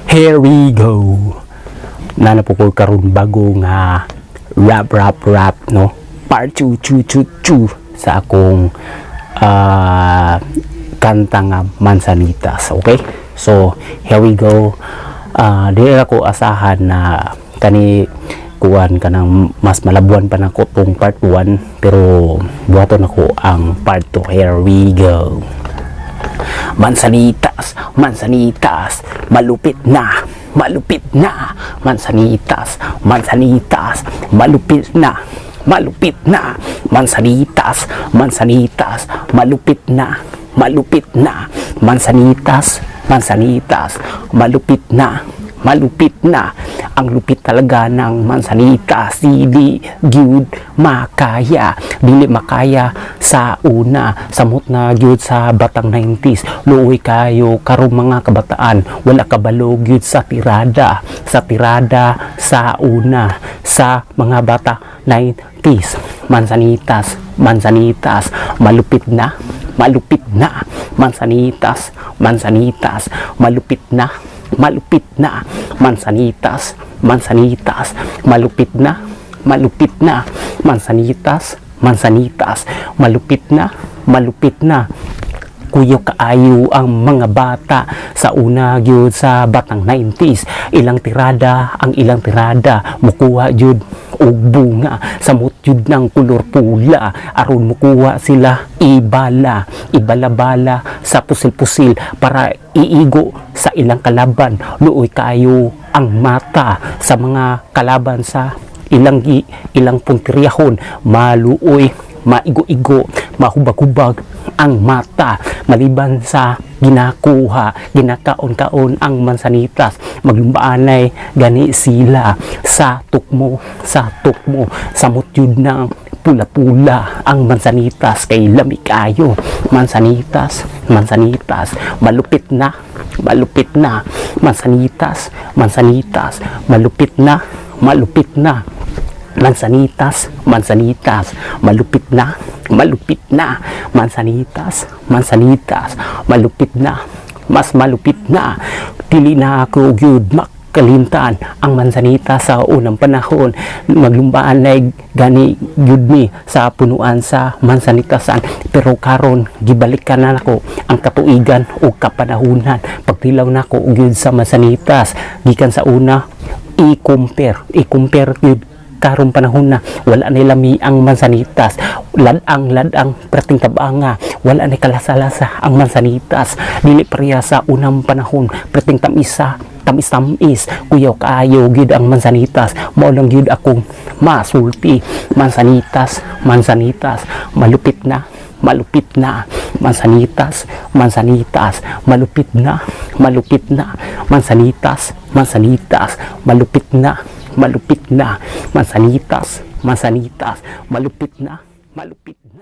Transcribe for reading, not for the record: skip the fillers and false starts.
Here we go. Nanapukol karon bago nga rap no. Part 2 sa akong kanta nga Mansanitas. Okay? So, here we go. Dili ako asahan na kani kuan kanang mas malabuan pa nako tong part 1, pero buhaton ako ang part 2. Here we go. Mansanitas, Mansanitas, malupit na, malupit na. Mansanitas, Mansanitas, malupit na, malupit na. Mansanitas, Mansanitas, malupit na, malupit na. Mansanitas, Mansanitas, malupit na, malupit na. Ang lupit talaga ng Mansanitas, dili gyud makaya, dili makaya sa una, samot na gyud sa batang 90s. Luoy kayo karong mga kabataan, wala kabalo gyud sa tirada sa una sa mga bata 90s. Mansanitas, Mansanitas, malupit na, malupit na. Mansanitas, Mansanitas, malupit na, malupit na. Mansanitas, Mansanitas, malupit na, malupit na. Mansanitas, Mansanitas, malupit na, malupit na. Kuyo kaayo ang mga bata sa una gyud sa batang 90s. Ilang tirada ang ilang tirada, mukuha gyud og bunga, samot jud ng kulor pula, aron mukuha sila ibala-bala sa pusil-pusil para iigo sa ilang kalaban. Luoy kayo ang mata sa mga kalaban sa ilang puntiryahon, maluoy, maigo-igo, mahubag-hubag ang mata. Maliban sa ginakaon-kaon ang Mansanitas, maglumbaanay gani sila sa tukmo, samot yun ng pula-pula ang Mansanitas kay lamig kayo. Mansanitas, Mansanitas, malupit na, malupit na. Mansanitas, Mansanitas, malupit na, malupit na. Mansanitas, Mansanitas, malupit na, malupit na. Mansanitas, Mansanitas, malupit na, mas malupit na. Dili na ako gyud makalimtan ang Mansanitas sa unang panahon. Maglumbaan na gani gyud mi sa punuan sa Mansanitasan, pero karon gibalikan na nako ang katuigan o kapanahunan. Pagtilaw nako gyud sa Mansanitas gikan sa una, i-compare gyud karong panahon na wala na lami ang Mansanitas, ladang prating tabanga, wala na kalasa-lasa ang Mansanitas. Dili pareha sa unang panahon, prating tamis, kuyaw kaayo gyud ang Mansanitas. Mao lang gyud akong masulti. Mansanitas, Mansanitas, malupit na, malupit na. Mansanitas, Mansanitas, malupit na, malupit na. Mansanitas, Mansanitas, malupit na, malupit na. Mansanitas, Mansanitas, malupit na, malupit na.